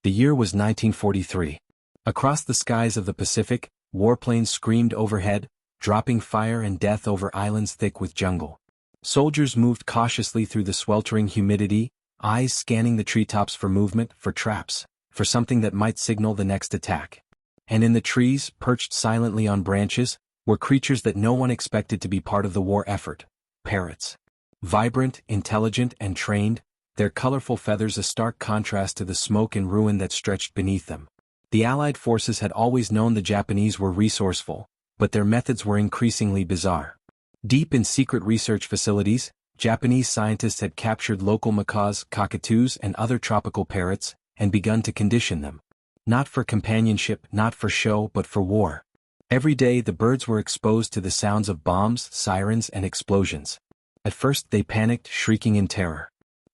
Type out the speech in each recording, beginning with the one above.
The year was 1943. Across the skies of the Pacific, warplanes screamed overhead, dropping fire and death over islands thick with jungle. Soldiers moved cautiously through the sweltering humidity, eyes scanning the treetops for movement, for traps, for something that might signal the next attack. And in the trees, perched silently on branches, were creatures that no one expected to be part of the war effort: parrots. Vibrant, intelligent, and trained, their colorful feathers a stark contrast to the smoke and ruin that stretched beneath them. The Allied forces had always known the Japanese were resourceful, but their methods were increasingly bizarre. Deep in secret research facilities, Japanese scientists had captured local macaws, cockatoos, and other tropical parrots, and begun to condition them. Not for companionship, not for show, but for war. Every day the birds were exposed to the sounds of bombs, sirens, and explosions. At first they panicked, shrieking in terror.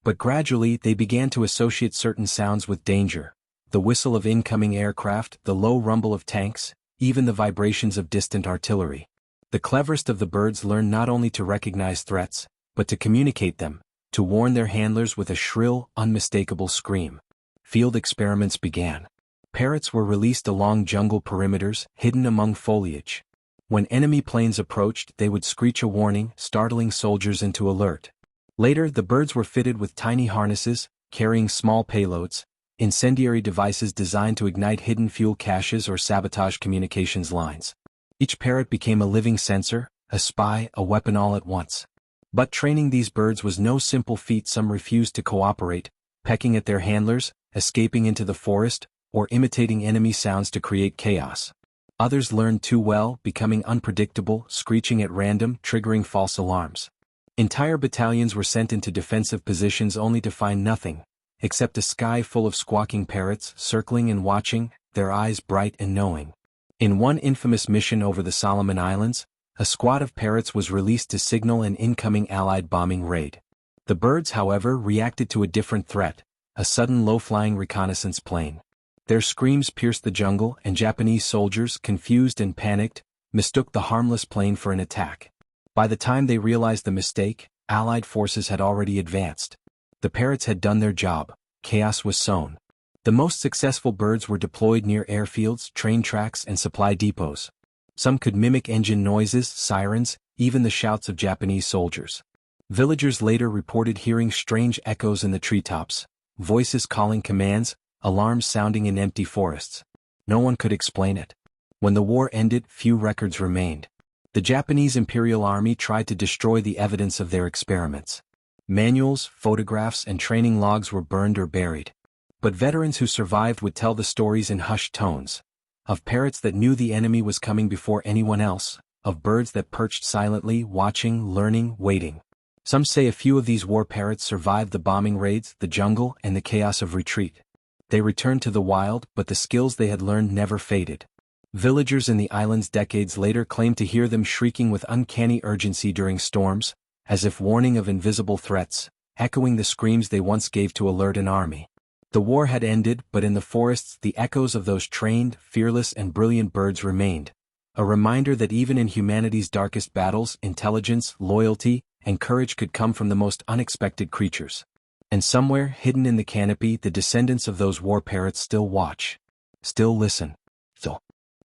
But gradually they began to associate certain sounds with danger: the whistle of incoming aircraft, the low rumble of tanks, even the vibrations of distant artillery. The cleverest of the birds learned not only to recognize threats, but to communicate them, to warn their handlers with a shrill, unmistakable scream. Field experiments began. Parrots were released along jungle perimeters, hidden among foliage. When enemy planes approached, they would screech a warning, startling soldiers into alert. Later, the birds were fitted with tiny harnesses, carrying small payloads, incendiary devices designed to ignite hidden fuel caches or sabotage communications lines. Each parrot became a living sensor, a spy, a weapon all at once. But training these birds was no simple feat. Some refused to cooperate, pecking at their handlers, escaping into the forest, or imitating enemy sounds to create chaos. Others learned too well, becoming unpredictable, screeching at random, triggering false alarms. Entire battalions were sent into defensive positions only to find nothing, except a sky full of squawking parrots, circling and watching, their eyes bright and knowing. In one infamous mission over the Solomon Islands, a squad of parrots was released to signal an incoming Allied bombing raid. The birds, however, reacted to a different threat: a sudden low-flying reconnaissance plane. Their screams pierced the jungle, and Japanese soldiers, confused and panicked, mistook the harmless plane for an attack. By the time they realized the mistake, Allied forces had already advanced. The parrots had done their job. Chaos was sown. The most successful birds were deployed near airfields, train tracks, and supply depots. Some could mimic engine noises, sirens, even the shouts of Japanese soldiers. Villagers later reported hearing strange echoes in the treetops, voices calling commands, alarms sounding in empty forests. No one could explain it. When the war ended, few records remained. The Japanese Imperial Army tried to destroy the evidence of their experiments. Manuals, photographs, and training logs were burned or buried. But veterans who survived would tell the stories in hushed tones. Of parrots that knew the enemy was coming before anyone else, of birds that perched silently, watching, learning, waiting. Some say a few of these war parrots survived the bombing raids, the jungle, and the chaos of retreat. They returned to the wild, but the skills they had learned never faded. Villagers in the islands decades later claimed to hear them shrieking with uncanny urgency during storms, as if warning of invisible threats, echoing the screams they once gave to alert an army. The war had ended, but in the forests the echoes of those trained, fearless, and brilliant birds remained, a reminder that even in humanity's darkest battles, intelligence, loyalty, and courage could come from the most unexpected creatures. And somewhere, hidden in the canopy, the descendants of those war parrots still watch, still listen.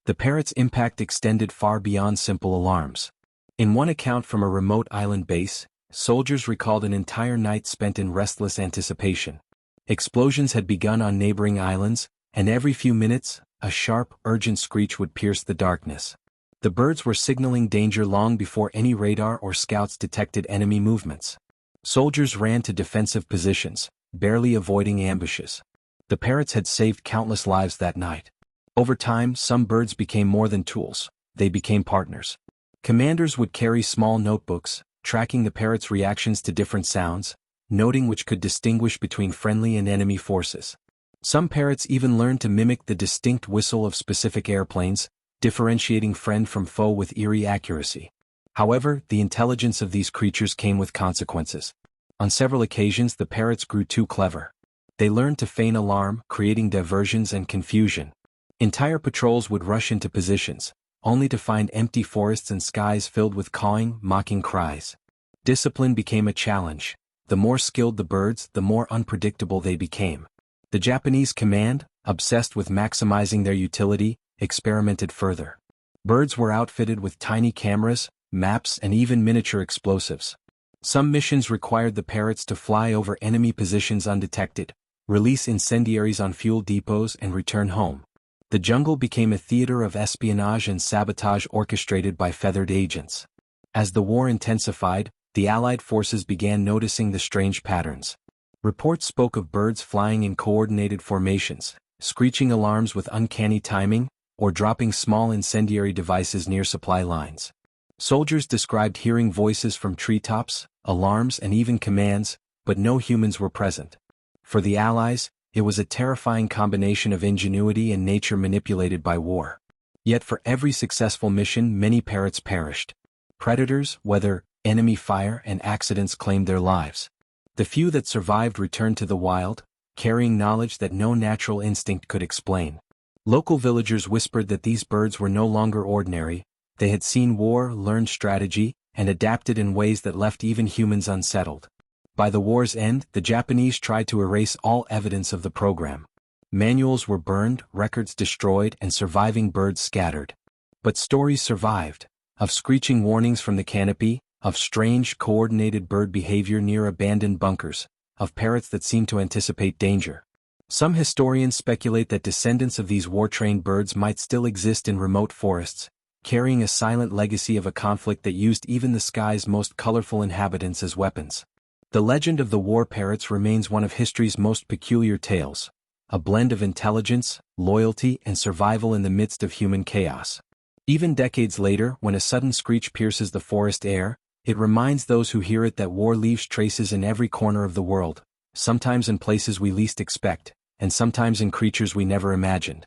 The parrot's impact extended far beyond simple alarms. In one account from a remote island base, soldiers recalled an entire night spent in restless anticipation. Explosions had begun on neighboring islands, and every few minutes, a sharp, urgent screech would pierce the darkness. The birds were signaling danger long before any radar or scouts detected enemy movements. Soldiers ran to defensive positions, barely avoiding ambushes. The parrots had saved countless lives that night. Over time, some birds became more than tools, they became partners. Commanders would carry small notebooks, tracking the parrots' reactions to different sounds, noting which could distinguish between friendly and enemy forces. Some parrots even learned to mimic the distinct whistle of specific airplanes, differentiating friend from foe with eerie accuracy. However, the intelligence of these creatures came with consequences. On several occasions the parrots grew too clever. They learned to feign alarm, creating diversions and confusion. Entire patrols would rush into positions, only to find empty forests and skies filled with cawing, mocking cries. Discipline became a challenge. The more skilled the birds, the more unpredictable they became. The Japanese command, obsessed with maximizing their utility, experimented further. Birds were outfitted with tiny cameras, maps, and even miniature explosives. Some missions required the parrots to fly over enemy positions undetected, release incendiaries on fuel depots, and return home. The jungle became a theater of espionage and sabotage orchestrated by feathered agents. As the war intensified, the Allied forces began noticing the strange patterns. Reports spoke of birds flying in coordinated formations, screeching alarms with uncanny timing, or dropping small incendiary devices near supply lines. Soldiers described hearing voices from treetops, alarms, and even commands, but no humans were present. For the Allies, it was a terrifying combination of ingenuity and nature manipulated by war. Yet for every successful mission, many parrots perished. Predators, weather, enemy fire, and accidents claimed their lives. The few that survived returned to the wild, carrying knowledge that no natural instinct could explain. Local villagers whispered that these birds were no longer ordinary. They had seen war, learned strategy, and adapted in ways that left even humans unsettled. By the war's end, the Japanese tried to erase all evidence of the program. Manuals were burned, records destroyed, and surviving birds scattered. But stories survived, of screeching warnings from the canopy, of strange, coordinated bird behavior near abandoned bunkers, of parrots that seemed to anticipate danger. Some historians speculate that descendants of these war-trained birds might still exist in remote forests, carrying a silent legacy of a conflict that used even the sky's most colorful inhabitants as weapons. The legend of the war parrots remains one of history's most peculiar tales, a blend of intelligence, loyalty, and survival in the midst of human chaos. Even decades later, when a sudden screech pierces the forest air, it reminds those who hear it that war leaves traces in every corner of the world, sometimes in places we least expect, and sometimes in creatures we never imagined.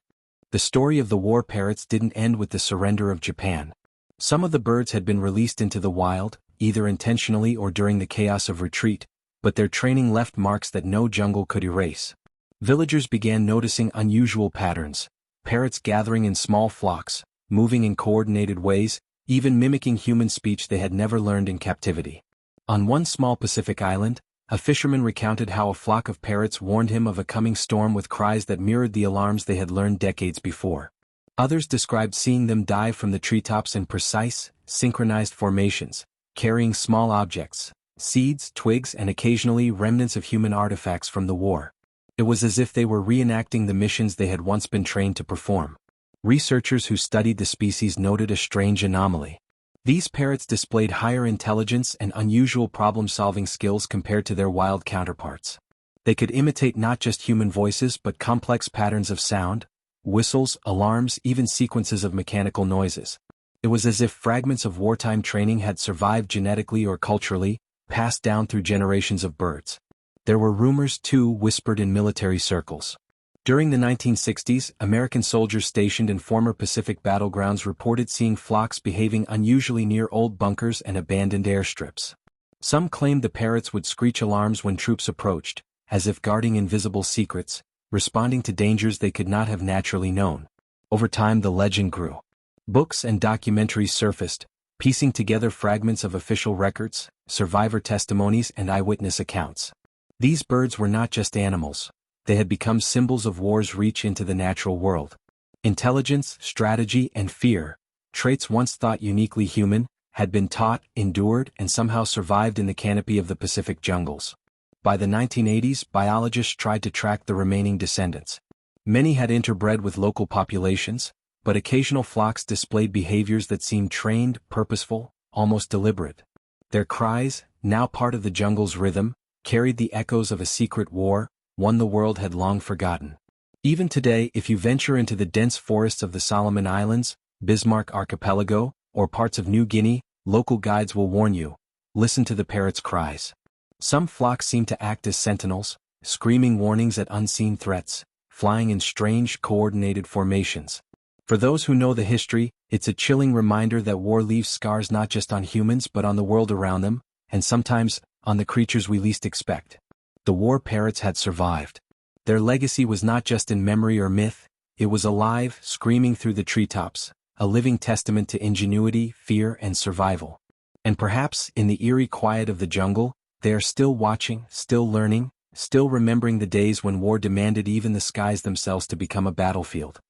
The story of the war parrots didn't end with the surrender of Japan. Some of the birds had been released into the wild, either intentionally or during the chaos of retreat, but their training left marks that no jungle could erase. Villagers began noticing unusual patterns, parrots gathering in small flocks, moving in coordinated ways, even mimicking human speech they had never learned in captivity. On one small Pacific island, a fisherman recounted how a flock of parrots warned him of a coming storm with cries that mirrored the alarms they had learned decades before. Others described seeing them dive from the treetops in precise, synchronized formations, carrying small objects, seeds, twigs, and occasionally remnants of human artifacts from the war. It was as if they were reenacting the missions they had once been trained to perform. Researchers who studied the species noted a strange anomaly. These parrots displayed higher intelligence and unusual problem-solving skills compared to their wild counterparts. They could imitate not just human voices but complex patterns of sound, whistles, alarms, even sequences of mechanical noises. It was as if fragments of wartime training had survived genetically or culturally, passed down through generations of birds. There were rumors, too, whispered in military circles. During the 1960s, American soldiers stationed in former Pacific battlegrounds reported seeing flocks behaving unusually near old bunkers and abandoned airstrips. Some claimed the parrots would screech alarms when troops approached, as if guarding invisible secrets, responding to dangers they could not have naturally known. Over time, the legend grew. Books and documentaries surfaced, piecing together fragments of official records, survivor testimonies, and eyewitness accounts. These birds were not just animals. They had become symbols of war's reach into the natural world. Intelligence, strategy, and fear, traits once thought uniquely human, had been taught, endured, and somehow survived in the canopy of the Pacific jungles. By the 1980s, biologists tried to track the remaining descendants. Many had interbred with local populations, but occasional flocks displayed behaviors that seemed trained, purposeful, almost deliberate. Their cries, now part of the jungle's rhythm, carried the echoes of a secret war, one the world had long forgotten. Even today, if you venture into the dense forests of the Solomon Islands, Bismarck Archipelago, or parts of New Guinea, local guides will warn you, listen to the parrots' cries. Some flocks seem to act as sentinels, screaming warnings at unseen threats, flying in strange, coordinated formations. For those who know the history, it's a chilling reminder that war leaves scars not just on humans but on the world around them, and sometimes, on the creatures we least expect. The war parrots had survived. Their legacy was not just in memory or myth, it was alive, screaming through the treetops, a living testament to ingenuity, fear, and survival. And perhaps, in the eerie quiet of the jungle, they are still watching, still learning, still remembering the days when war demanded even the skies themselves to become a battlefield.